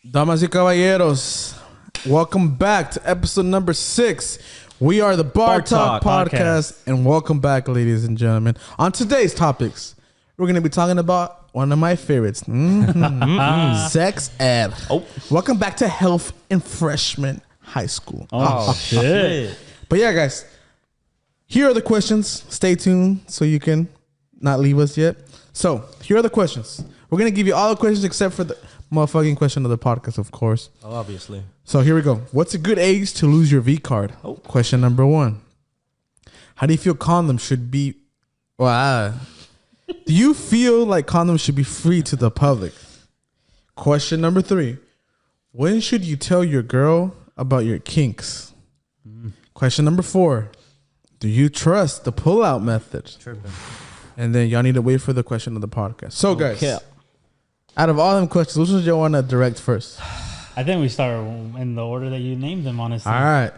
Damas y caballeros, welcome back to episode number 6. We are the Bar Talk Podcast, and welcome back, ladies and gentlemen. On today's topics, we're going to be talking about one of my favorites, sex ed. Oh. Welcome back to health in freshman high school. Oh, shit. But yeah, guys, here are the questions. Stay tuned so you can not leave us yet. So here are the questions. We're going to give you all the questions except for the motherfucking question of the podcast, of course. Oh, obviously. So here we go. What's a good age to lose your V card? Oh. Question number 1. How do you feel condoms should be... Do you feel like condoms should be free to the public? Question number 3. When should you tell your girl about your kinks? Question number 4. Do you trust the pull-out method? Tripping. And then y'all need to wait for the question of the podcast. So, guys, out of all them questions, which one do you want to direct first? I think we start in the order that you named them, honestly. All right.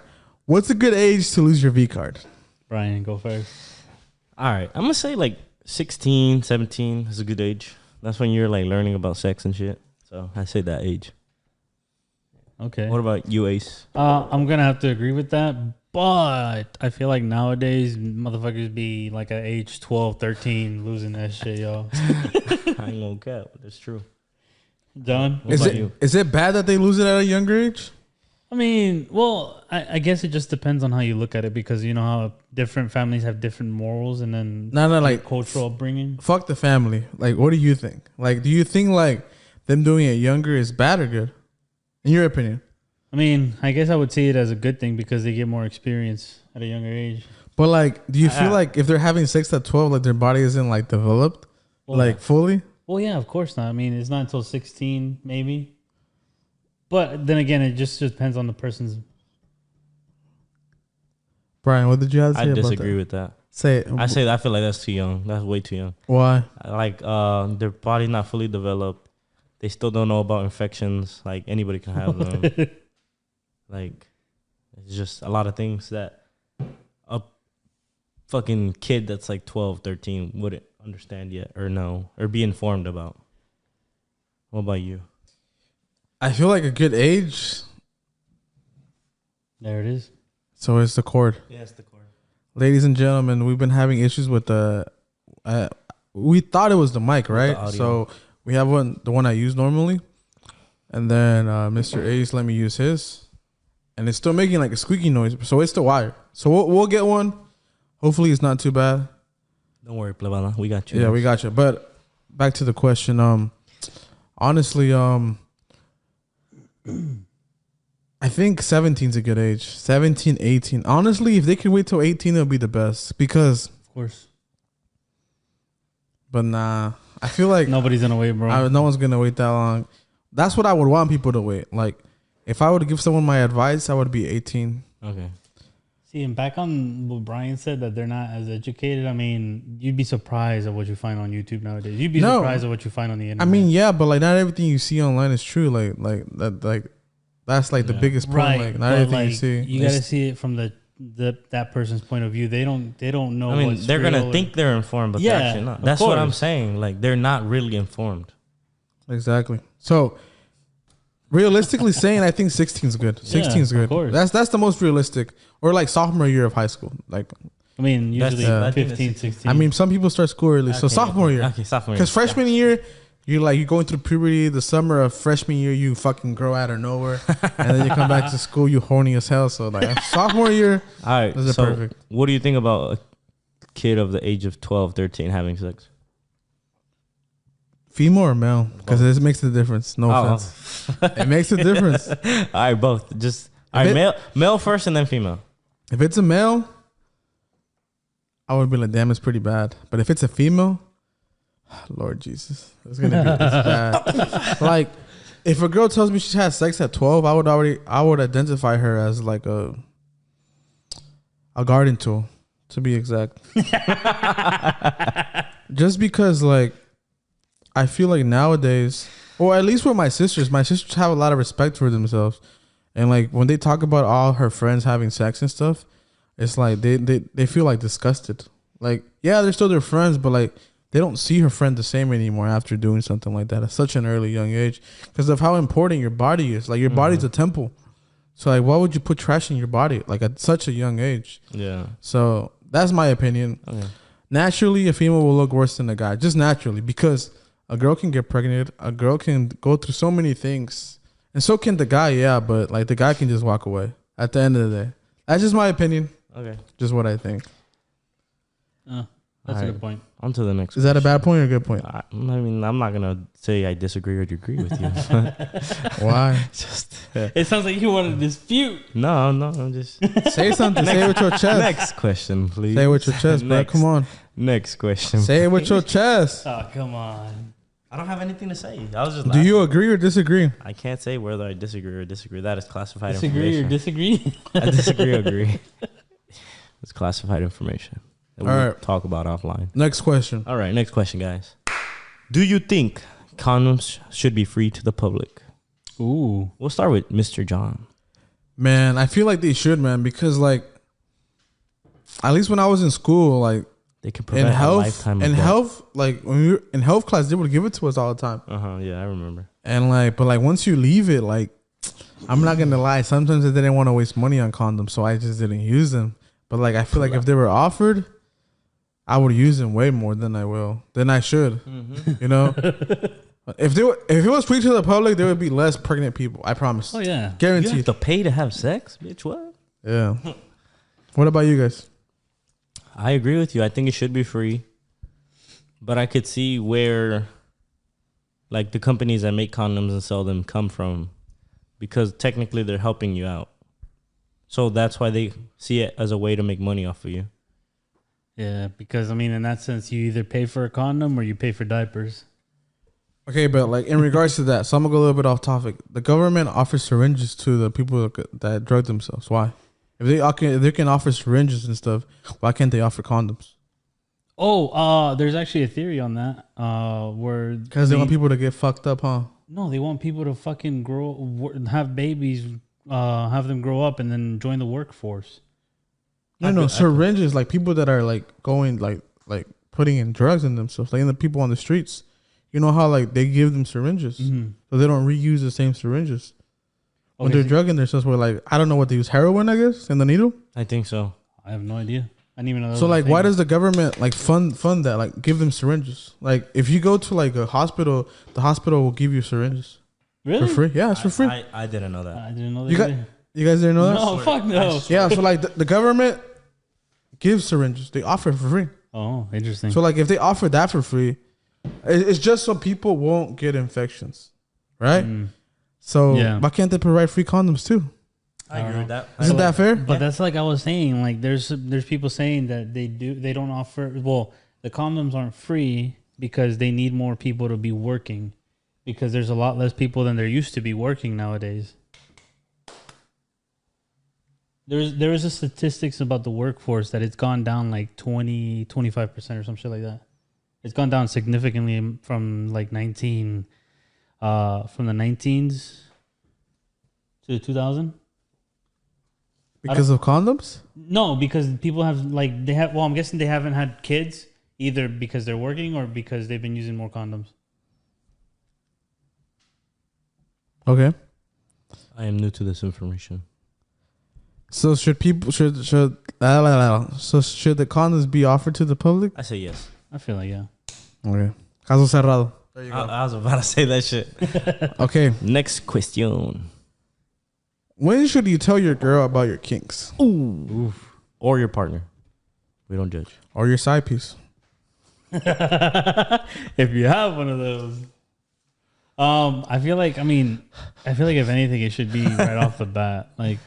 What's a good age to lose your V card? Brian, go first. All right. I'm going to say like 16, 17 is a good age. That's when you're like learning about sex and shit. So I say that age. Okay. What about you, Ace? I'm going to have to agree with that. But I feel like nowadays motherfuckers be like at age 12, 13 losing that shit, yo. I ain't gonna cap. That's true. John? Is it bad that they lose it at a younger age? I mean, well, I guess it just depends on how you look at it, because you know how different families have different morals and then like cultural upbringing. Fuck the family. Like, what do you think? Like, do you think like them doing it younger is bad or good? In your opinion? I mean, I guess I would see it as a good thing because they get more experience at a younger age. But like, do you feel like if they're having sex at 12, like their body isn't like developed, fully? Well, yeah, of course not. I mean, it's not until 16, maybe. But then again, it just depends on the person's. Brian, what did you have to say about that? I disagree with that. Say it. I feel like that's too young. That's way too young. Why? Like, their body's not fully developed. They still don't know about infections. Like, anybody can have them. Like, it's just a lot of things that a fucking kid that's like 12, 13 wouldn't understand yet or know or be informed about. What about you? I feel like a good age. There it is. So it's the cord. Yeah, it's the cord. Ladies and gentlemen, we've been having issues with the... we thought it was the mic, right? So we have the one I use normally. And then Mr. Ace let me use his. And it's still making like a squeaky noise. So it's the wire. So we'll get one. Hopefully it's not too bad. Don't worry, Plebana. We got you. Yeah, we got you. But back to the question. Honestly, I think 17 is a good age. 17, 18. Honestly, if they could wait till 18, it'll be the best. Because... Of course. But nah. I feel like... Nobody's going to wait, bro. No one's going to wait that long. That's what I would want people to wait. Like... If I were to give someone my advice, I would be 18. Okay. See, and back on what Brian said, that they're not as educated. I mean, you'd be surprised at what you find on YouTube nowadays. You'd be surprised at what you find on the internet. I mean, yeah, but like not everything you see online is true. That's like the biggest point. Right. Like not everything you see. You got to see it from that person's point of view. They don't know. I mean, they're gonna think they're informed, but they're actually not. That's what I'm saying. Like, they're not really informed. Exactly. So. Realistically saying, I think 16 is good. 16 is good. Of course. That's the most realistic. Or like sophomore year of high school. Like, I mean, usually 15, 16. I mean, some people start school early. So sophomore year. Okay, sophomore year. Because freshman year, you're going through puberty. The summer of freshman year, you fucking grow out of nowhere. And then you come back to school, you horny as hell. So like sophomore year, all right, this is perfect. What do you think about a kid of the age of 12, 13 having sex? Female or male? Because it makes a difference. No offense. It makes a difference. All right, both. Just male first and then female. If it's a male, I would be like, damn, it's pretty bad. But if it's a female, Lord Jesus, it's bad. Like, if a girl tells me she has sex at 12, I would identify her as like a garden tool, to be exact. Just because like. I feel like nowadays, or at least with my sisters have a lot of respect for themselves. And like when they talk about all her friends having sex and stuff, it's like they feel like disgusted. Like, yeah, they're still their friends, but like they don't see her friend the same anymore after doing something like that at such an early young age because of how important your body is. Like your body's a temple. So like, why would you put trash in your body like at such a young age? Yeah. So that's my opinion. Okay. Naturally, a female will look worse than a guy, just naturally, because a girl can get pregnant, a girl can go through so many things, and so can the guy. Yeah, but like the guy can just walk away at the end of the day. That's just my opinion. Okay, just what I think. That's a good point. On to the next. Is that a bad point or a good point? I mean, I'm not gonna say I disagree or agree with you. Why? It sounds like you want to dispute. No, I'm just say something. Say it with your chest. Next question, please. Say it with your chest, bro. Come on. Next question. Say it with your chest. Oh, come on. I don't have anything to say. I was just. Do you agree or disagree? I can't say whether I disagree or disagree. That is classified information. Disagree or disagree? I disagree or agree. It's classified information. All right. Talk about offline. Next question. All right. Next question, guys. Do you think condoms should be free to the public? Ooh. We'll start with Mr. John. Man, I feel like they should, man, because like, at least when I was in school, like they can prevent a lifetime of death. health, like when we were in health class, they would give it to us all the time. Yeah, I remember. And like, but like once you leave it, like, I'm not gonna lie, sometimes I didn't want to waste money on condoms, so I just didn't use them. But like, I feel like if they were offered, I would use them way more than I should. You know, if it was free to the public, there would be less pregnant people. I promise. Oh yeah, guaranteed. You have to pay to have sex, bitch. What? Yeah. What about you guys? I agree with you. I think it should be free, but I could see where, like, the companies that make condoms and sell them come from, because technically they're helping you out. So that's why they see it as a way to make money off of you. Yeah, because I mean, in that sense, you either pay for a condom or you pay for diapers. Okay, but like in regards to that, so I'm gonna go a little bit off topic. The government offers syringes to the people that drug themselves. Why? If they can offer syringes and stuff, why can't they offer condoms? There's actually a theory on that. Where because they want people to get fucked up, huh? No, they want people to fucking have babies, have them grow up, and then join the workforce. No, syringes, like people that are like going like putting in drugs in themselves, like in the people on the streets. You know how like they give them syringes, so they don't reuse the same syringes when they're drugging themselves. Where like I don't know what they use, heroin, I guess, in the needle. I think so. I have no idea. I didn't even know. So like, why does the government like fund that? Like, give them syringes. Like, if you go to like a hospital, the hospital will give you syringes. Really? For free? Yeah, it's for free. I didn't know that. I didn't know that. You guys didn't know that? No, fuck no. Yeah, so like the government gives syringes. They offer it for free. Oh, interesting. So like if they offer that for free, it's just so people won't get infections, right? So why can't they provide free condoms too? I agree with that. Isn't that fair? But that's like I was saying. Like there's people saying that they don't offer. Well, the condoms aren't free because they need more people to be working, because there's a lot less people than there used to be working nowadays. There is a statistics about the workforce that it's gone down like 25% or some shit like that. It's gone down significantly from like from the 19s to 2000. Because of condoms? No, because people have well, I'm guessing they haven't had kids either because they're working or because they've been using more condoms. Okay. I am new to this information. So should the condoms be offered to the public? I say yes. I feel like yeah. Okay. Caso cerrado. There you go. I was about to say that shit. Okay. Next question. When should you tell your girl about your kinks? Ooh. Or your partner. We don't judge. Or your side piece. If you have one of those. I feel like if anything, it should be right off the bat. Like,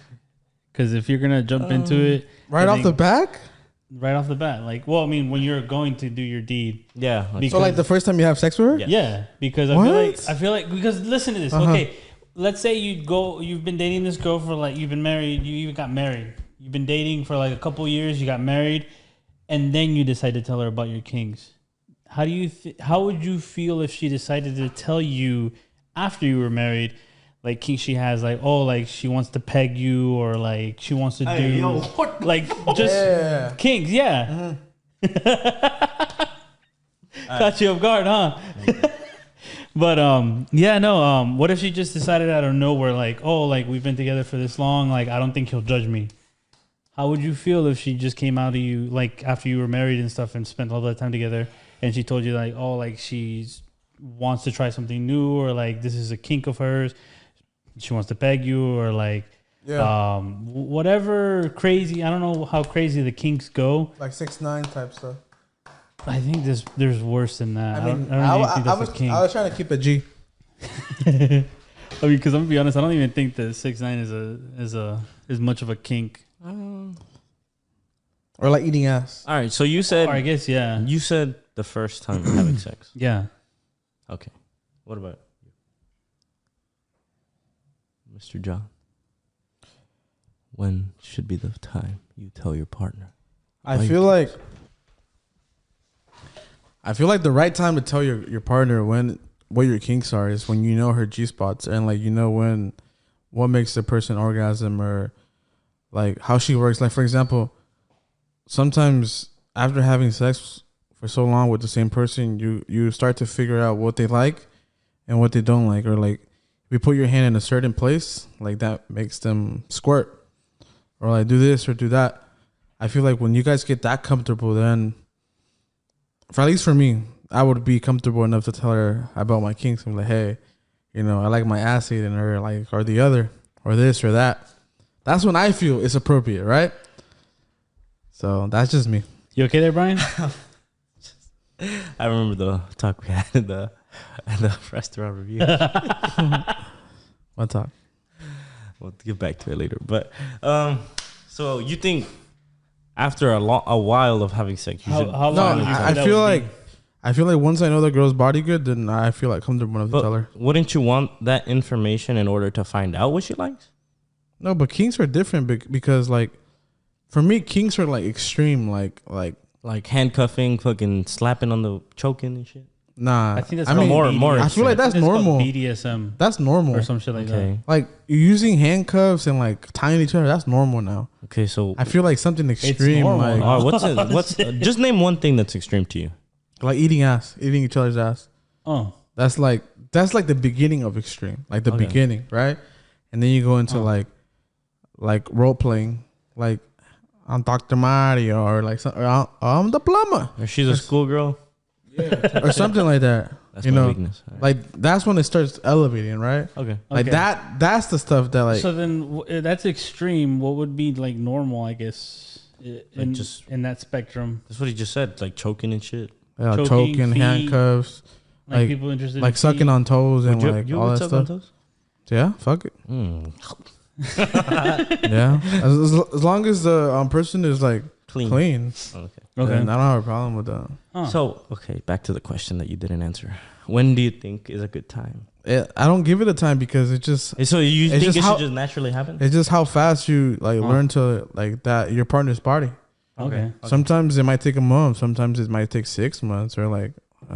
because if you're going to jump into it. Right off the bat? Right off the bat. Like, well, I mean, when you're going to do your deed. Yeah. So like the first time you have sex with her? Yeah. Because I feel like, because listen to this. Okay. Let's say you've been dating this girl for like, you've been married, you even got married. You've been dating for like a couple years, you got married, and then you decide to tell her about your kinks. How would you feel if she decided to tell you after you were married, like kinks she has, like, oh, like she wants to peg you, or like she wants to like just kinks, yeah. Caught you off guard, huh? But yeah, no. What if she just decided out of nowhere, like, oh, like we've been together for this long, like I don't think he'll judge me. How would you feel if she just came out to you, like after you were married and stuff, and spent all that time together, and she told you like, oh, like she's wants to try something new, or like this is a kink of hers, she wants to peg you, or like, whatever crazy. I don't know how crazy the kinks go. Like 6ix9ine type stuff. I think there's worse than that. I mean, I don't even think that's a kink. I was trying to keep it G. I mean, because I'm gonna be honest, I don't even think that 6ix9ine is much of a kink. Or like eating ass. All right, so you said. Or I guess yeah. You said the first time having sex. Yeah. Okay. What about you, Mr. John? When should be the time you tell your partner? I feel like the right time to tell your partner what your kinks are is when you know her G spots, and like you know what makes the person orgasm, or like how she works. Like for example, sometimes after having sex for so long with the same person, you start to figure out what they like and what they don't like, or like if you put your hand in a certain place, like that makes them squirt, or like do this or do that. I feel like when you guys get that comfortable, then at least for me, I would be comfortable enough to tell her about my kinks. I'm like, hey, you know, I like my ass eating, or like, or the other, or this or that. That's when I feel it's appropriate, right? So that's just me. You okay there, Brian? I remember the talk we had in the restaurant review. What talk? We'll get back to it later. But so you think after a while of having sex, you should? How long? No, I feel like once I know the girl's body good, then I feel like comfortable enough to tell her. Wouldn't you want that information in order to find out what she likes? No, but kinks are different because like for me, kinks are like extreme, like handcuffing, fucking slapping on the choking and shit. Nah, I think that's more. I feel like that's normal. BDSM. That's normal or some shit like that. Like using handcuffs and like tying each other. That's normal now. Okay, so I feel like something extreme. normal. Like what's just name one thing that's extreme to you. like eating each other's ass. Oh, That's like the beginning of extreme, like the beginning, right? And then you go into like role playing, like I'm Dr. Mario, or like I'm the plumber, Or she's a schoolgirl. yeah, or something like that. That's you my know, weakness. All right. like that's when it starts elevating, right? Okay. Like that. That's the stuff that like. so then that's extreme. What would be like normal? I guess in that spectrum. That's what he just said, like choking and shit. Yeah, choking, choking, feet, handcuffs, Like people interested, like in sucking feet. on toes and You like all would that suck stuff. on toes? Yeah, fuck it. Mm. Yeah, as long as the person is like clean. Okay. Then I don't have a problem with that. Huh. So, okay, back to the question that you didn't answer. When do you think is a good time? I don't give it a time because it just. So you think just it how- should just naturally happen? It's just how fast you like learn to like that your partner's body. Okay. Sometimes it might take a month. Sometimes it might take 6 months or like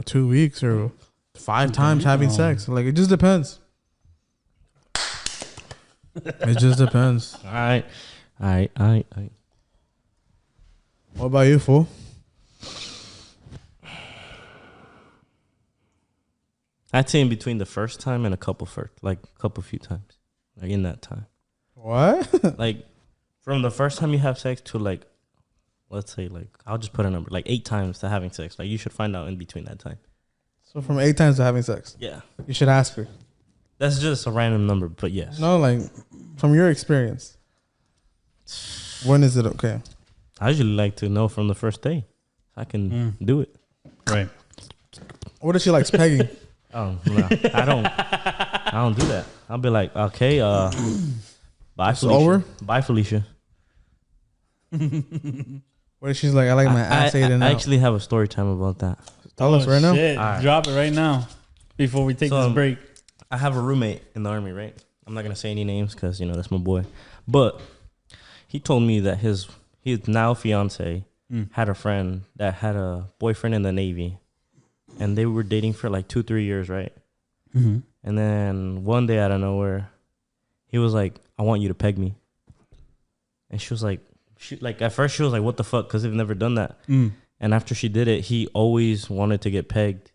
2 weeks or 5 times having sex. Like it just depends. It just depends. All right. What about you, fool? I'd say in between the first time and a couple few times, like in that time. What? Like from the first time you have sex to like, let's say like I'll just put a number like 8 times to having sex. Like you should find out in between that time. So from 8 times to having sex. Yeah, You should ask her. that's just a random number, but yes. No, like from your experience. When is it okay? I usually like to know from the first day. I can do it. Right. What if she likes pegging? Oh no, I don't do that. I'll be like, okay, bye, It's Felicia. over? Bye, Felicia. What if she's like, I like my ass ate and I out? actually have a story time about that. Tell us right now. Shit. All right. Drop it right now before we take this break. I have a roommate in the army, right? I'm not gonna say any names because that's my boy. But he told me that his now fiance had a friend that had a boyfriend in the Navy, and they were dating for like 2-3 years, right? Mm-hmm. And then one day out of nowhere, he was like, "I want you to peg me," and she was like, at first she was like, "What the fuck?" Because they've never done that. And after she did it, he always wanted to get pegged.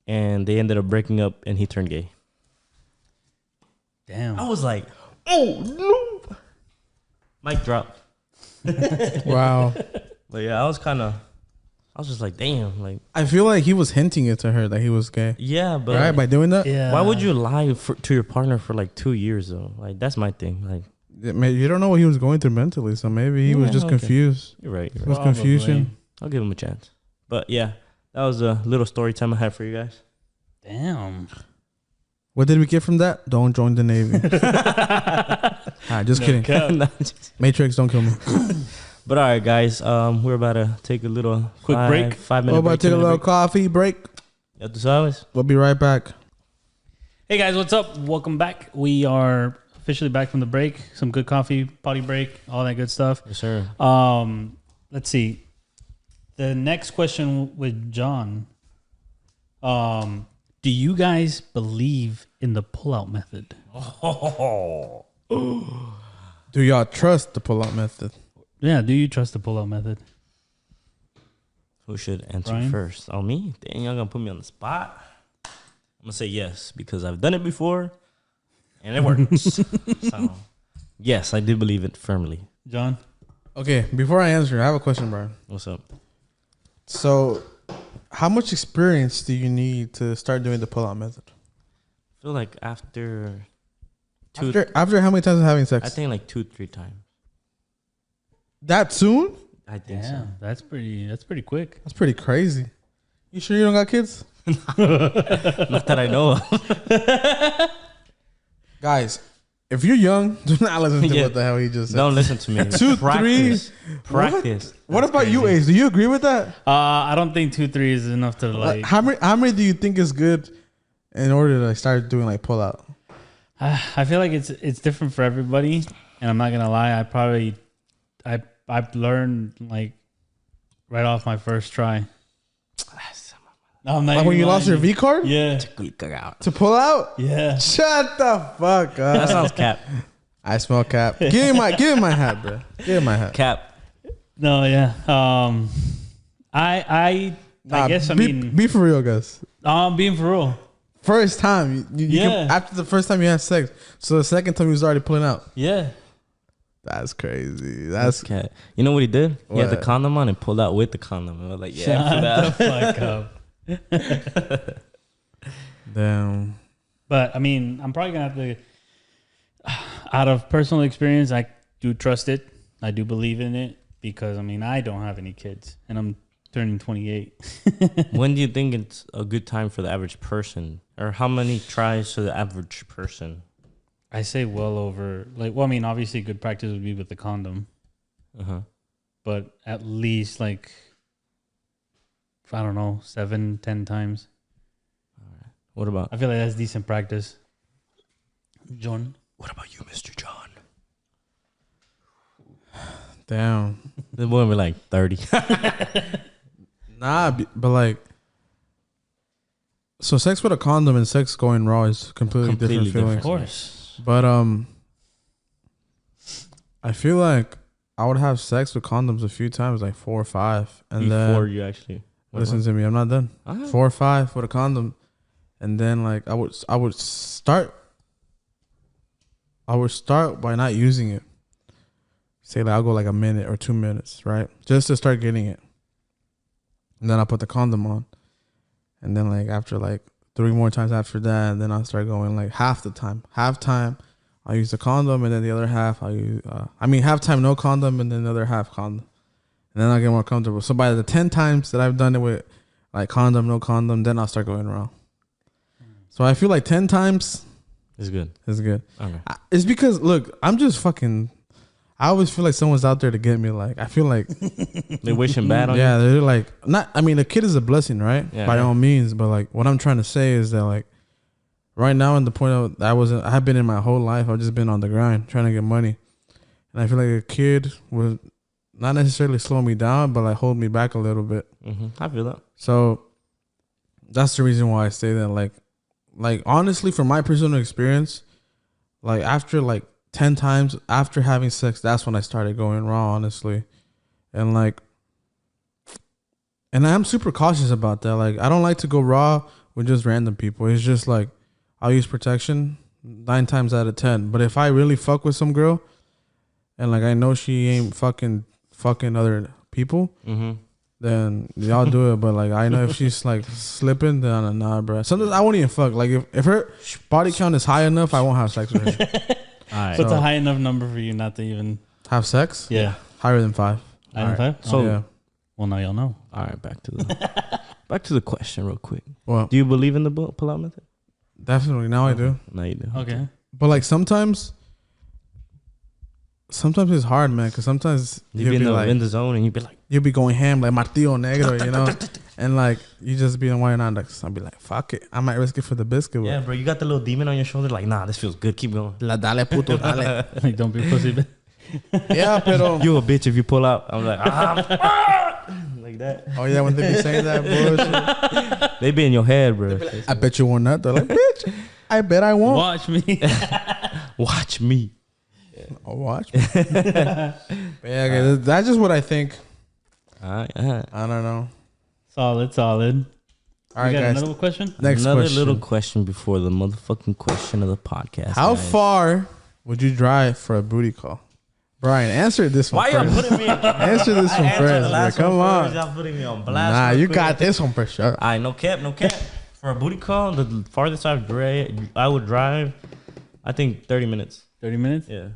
And they ended up breaking up and he turned gay. Damn. I was like, oh, no. Mic drop. Wow. But yeah, I was just like, damn. Like, I feel like he was hinting it to her that he was gay. yeah, but Right? By doing that? Yeah. why would you lie to your partner for like 2 years though? Like, that's my thing. Like, You don't know what he was going through mentally, so maybe he was Yeah, just okay. confused. you're right. It was confusion. I'll give him a chance. But yeah, that was a little story time I had for you guys. Damn. What did we get from that? Don't join the Navy. Just kidding. No, just- Matrix, don't kill me. But all right, guys, we're about to take a little Quick break. 5 minute We're about break. to take a 2 minute little break. coffee break. Ya tú sabes. We'll be right back. Hey guys, what's up? Welcome back. We are officially back from the break. Some good coffee, potty break, all that good stuff. Yes, sir. Let's see. The next question with John. Do you guys believe in the pull-out method? Do y'all trust the pull-out method? Yeah, do you trust the pull-out method? Who should answer Brian? first? Oh, me? Dang, y'all gonna put me on the spot? I'm gonna say yes because I've done it before and it works. So, yes, I do believe it firmly. John? Okay, before I answer, I have a question, Brian. What's up? So, how much experience do you need to start doing the pull-out method? I feel like after After how many times of having sex? I think like 2-3 times. That soon? I think so. Damn, that's pretty quick. That's pretty crazy. You sure you don't got kids? Not that I know of. Guys, if you're young, do not listen to Yeah. what the hell he just said. Don't listen to me. 2, 3. Practice. What That's about you, crazy. Ace? Do you agree with that? I don't think 2-3 is enough to like. How many do you think is good in order to start doing like pull out? I feel like it's different for everybody, and I'm not gonna lie. I've learned like right off my first try. No, I'm not Like even when you lying. lost your V card Yeah, to pull out? yeah. Shut the fuck That up. sounds cap. I smell cap. Give me my hat, bro. Give me my hat. Cap. No, yeah. I guess I mean be for real, guys. I'm being for real. First time, you Yeah. can, after the first time you had sex, so the second time he was already pulling out. Yeah. That's crazy. That's Cap. You know what he did? He had the What? condom on and pulled out with the condom. I was like, yeah, Shut for that. the fuck up. damn. But I mean, I'm probably gonna have to. Out of personal experience, I do trust it. I do believe in it because I mean, I don't have any kids, and I'm turning 28. When do you think it's a good time for the average person? Or how many tries to the average person? I say well over like. Well, I mean, obviously, good practice would be with the condom, Uh-huh. but at least like I don't know, 7-10 times. What about I feel like that's decent practice. John. what about you, Mr. John? Damn. The boy be like 30. Nah, but like, so sex with a condom and sex going raw is completely different Of feelings. course. But I feel like I would have sex with condoms a few times, like 4 or 5, and Before then you actually listen to me, I'm not done. Ah. 4 or 5 with a condom, and then like I would start by not using it. Say like I'll go like a minute or 2 minutes, right, just to start getting it, and then I'll put the condom on, and then like after like 3 more times after that, and then I'll start going like half time. I'll use the condom, and then the other half I'll use. Half time no condom, and then the other half condom, and then I'll get more comfortable. So by the 10 times that I've done it with like condom, no condom, then I'll start going around. So I feel like 10 times It's good. is good. Okay. It's because look, I'm just fucking. I always feel like someone's out there to get me. Like I feel like They wishing bad on yeah, you? they're like not. I mean, a kid is a blessing, right? Yeah. By all means, but like what I'm trying to say is that like right now, in the point of I have been in my whole life. I've just been on the grind trying to get money, and I feel like a kid would not necessarily slow me down, but like hold me back a little bit. I feel that. So that's the reason why I say that. Like honestly, from my personal experience, like after like 10 times after having sex, that's when I started going raw, honestly. And like And I'm super cautious about that. Like, I don't like to go raw with just random people. It's just like, I'll use protection 9 times out of 10. But if I really fuck with some girl, and like I know she ain't fucking other people, then y'all do it. But like I know if she's like slipping, then nah, bro. Sometimes I won't even fuck. Like if her body count is high enough, I won't have sex with her. All right. What's a high enough number for you not to even have sex? Yeah, higher than 5. Higher than 5. So yeah. Well, now y'all know. All right, back to the question real quick. Well, do you believe in the pull-out method? Definitely. Now I do. Now you do. Okay. But like sometimes it's hard, man. Because sometimes you'll be in the zone and you'll be going ham like Martillo Negro, you know, and like you just be why not? Like I'll be like, fuck it, I might risk it for the biscuit. Yeah, bro, you got the little demon on your shoulder. Like, nah, this feels good. Keep going. La dale puto dale. Like, don't be pussy. Yeah, pero you a bitch if you pull out. I'm like, like that. Oh yeah, when they be saying that bullshit, they be in your head, bro. Like, I bet you won't nut. They're like, bitch, I bet I won't. Watch me. Watch me. Yeah. Oh, watch me. Yeah, okay, that's just what I think. I don't know. Solid. All right, guys. Another question? Another little question before the motherfucking question of the podcast. How far would you drive for a booty call? Brian, answer this one first. Why you putting me? Answer this one first, bro. Come on. Y'all putting me on blast. Nah, you got this one for sure. All right, no cap. For a booty call, the farthest I would drive, I think 30 minutes. 30 minutes? Yeah.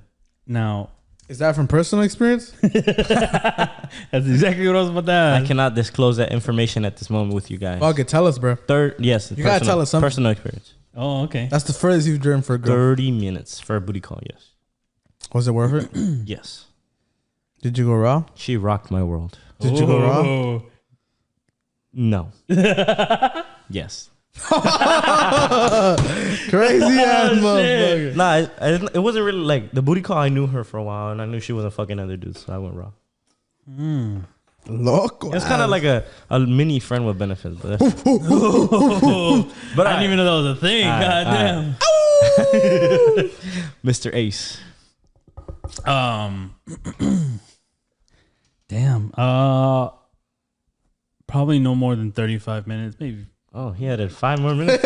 Now, is that from personal experience? That's exactly what I was about to ask. I cannot disclose that information at this moment with you guys. Okay, tell us, bro. Yes. You gotta tell us something. Personal experience. Oh, okay. That's the furthest you've driven for a girl. 30 minutes for a booty call, yes. Was it worth it? Yes. Did you go raw? She rocked my world. Did you go raw? No. Yes. Crazy ass motherfucker. Nah, it wasn't really like the booty call. I knew her for a while, and I knew she wasn't fucking other dudes, so I went raw. Loco. It's kind of like a mini friend with benefits, but but I didn't even know that was a thing. God damn. Mr. Ace. Damn. Probably no more than 35 minutes, maybe. Oh, he added 5 more minutes.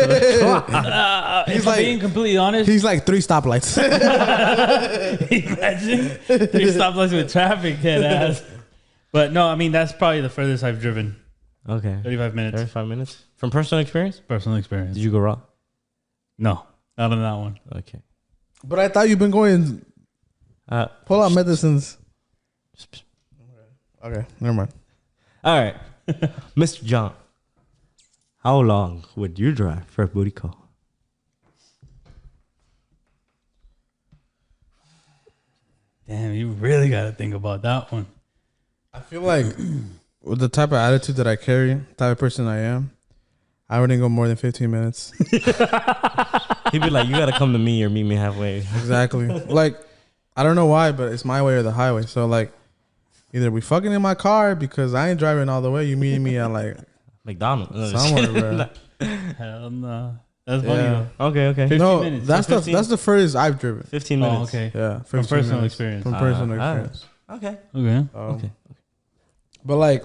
He's like, being completely honest. He's like 3 stoplights. Imagine 3 stoplights with traffic, head ass. But no, I mean that's probably the furthest I've driven. Okay. 35 minutes. 35 minutes from personal experience. Personal experience. Did you go raw? No, not on that one. Okay. But I thought you've been going. Pull out medicines. Okay, never mind. All right, Mr. John. How long would you drive for a booty call? Damn, you really got to think about that one. I feel like with the type of attitude that I carry, type of person I am, I wouldn't go more than 15 minutes. He'd be like, you got to come to me or meet me halfway. Exactly. Like, I don't know why, but it's my way or the highway. So, like, either we fucking in my car because I ain't driving all the way. You meeting me at, like, McDonald's. Somewhere, bro. Hell no. That's funny though. Okay. 15 minutes. That's the furthest I've driven. 15 minutes. Oh, okay. Yeah. From personal experience. From personal experience. Okay. Okay. But like,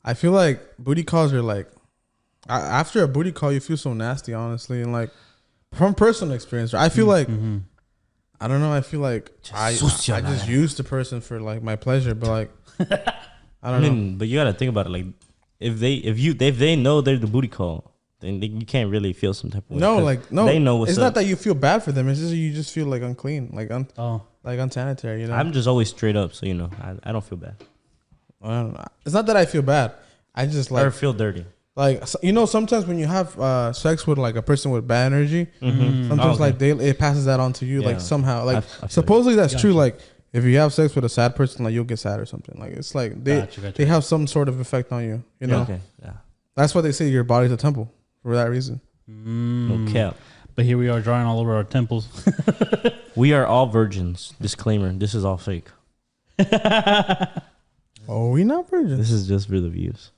I feel like booty calls are like, after a booty call, you feel so nasty, honestly. And like, from personal experience, I feel like, I don't know. I feel like I just use the person for like my pleasure, but like, I don't know. But you gotta think about it. Like, if they know they're the booty call, then you can't really feel some type of way. No, they know what's it's up. not that you feel bad for them. It's just you just feel like unclean, like unsanitary. You know, I'm just always straight up, so you know, I don't feel bad. I don't know. It's not that I feel bad. I just like or feel dirty. Like, you know, sometimes when you have sex with like a person with bad energy, sometimes like it passes that on to you, like somehow. Like supposedly that's true. Like if you have sex with a sad person, like you'll get sad or something. Like it's like they have some sort of effect on you. You know, that's why they say your body's a temple for that reason. No cap. But here we are drawing all over our temples. We are all virgins. Disclaimer: this is all fake. Oh, we not virgins. This is just for the views.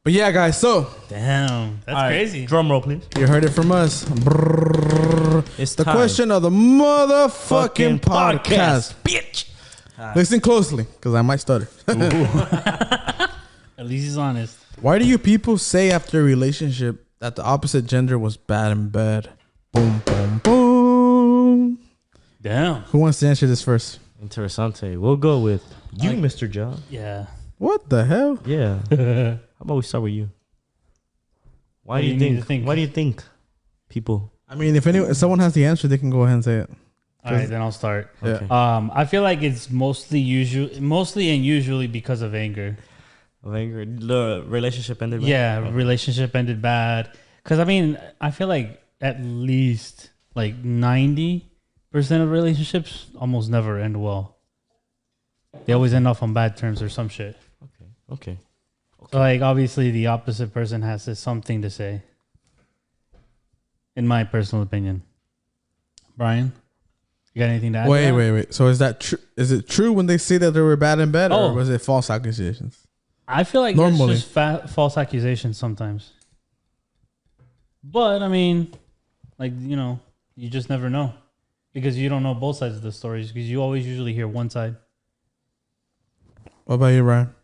But yeah, guys. So damn, that's crazy. Drum roll, please. You heard it from us. It's the question of the motherfucking podcast, bitch. Listen closely, because I might stutter. At At least he's honest. Why do you people say after a relationship that the opposite gender was bad in bed? Boom, boom, boom. Damn. Who wants to answer this first? Interessante. We'll go with you, Mr. John. Yeah. What the hell? Yeah. How about we start with you? Why do you think? Why do you think people? I mean, if someone has the answer, they can go ahead and say it. All right, then I'll start. Yeah. Okay. I feel like it's mostly and usually because of anger. Of anger, the relationship ended bad? Yeah, relationship ended bad. Because, I mean, I feel like at least like 90% of relationships almost never end well. They always end off on bad terms or some shit. Okay. So, like, obviously the opposite person has something to say. In my personal opinion. Brian, you got anything to add? Wait. So is that true? Is it true when they say that they were bad in bed, Oh. or was it false accusations? I feel like Normally. it's just false accusations sometimes. But, I mean, like, you know, you just never know. Because you don't know both sides of the stories. Because you always usually hear one side. What about you, Ryan?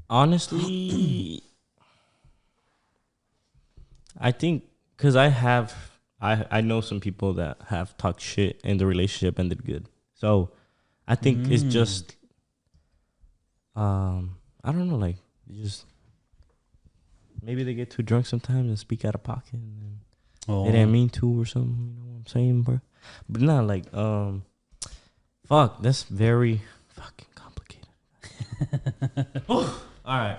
Honestly, I think because I know some people that have talked shit and the relationship ended good. So I think it's just I don't know, like just maybe they get too drunk sometimes and speak out of pocket and they didn't mean to or something, you know what I'm saying, bro? But not like fuck, that's very fucking complicated. All right.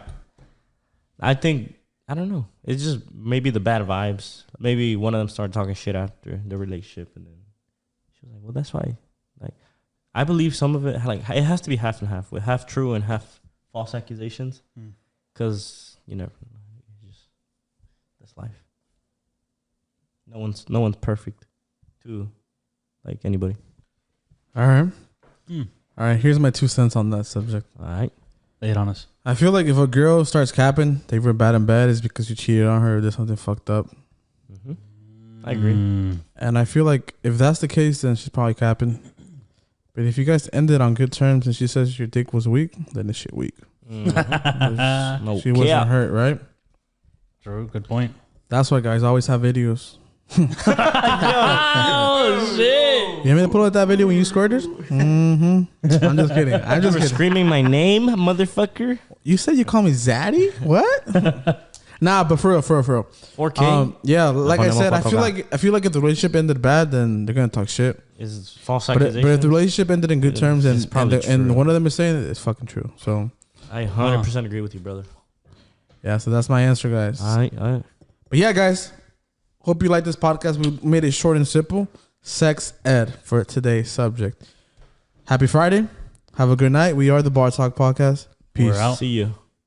I think, I don't know. It's just maybe the bad vibes. Maybe one of them started talking shit after the relationship, and then she was like, well, that's why. Like, I believe some of it, like, it has to be half and half, with half true and half false accusations. Because, you know, that's life. No one's perfect to, like, anybody. All right. All right. Here's my 2 cents on that subject. All right. Lay it on us. I feel like if a girl starts capping, they were bad in bed, is because you cheated on her or did something fucked up. Mm-hmm. I agree. And I feel like if that's the case, then she's probably capping. But if you guys ended on good terms and she says your dick was weak, then this shit weak. Mm-hmm. No she wasn't hurt, right? True. Good point. That's why guys always have videos. Oh, shit. You want me to pull out that video when you squirted? Mm-hmm. I'm just kidding. I'm just kidding. Screaming my name, motherfucker. You said you call me Zaddy? What? Nah, but for real. 4K. Yeah, like I said, I feel like if the relationship ended bad, then they're gonna talk shit. Is false But accusation. if the relationship ended in good terms it's probably true. and one of them is saying it, it's fucking true. So I 100% agree with you, brother. yeah, so that's my answer, guys. All right. But yeah, guys, hope you like this podcast. We made it short and simple. Sex ed for today's subject. Happy Friday. Have a good night. We are the Bar Talk Podcast. Peace. We're out. See you.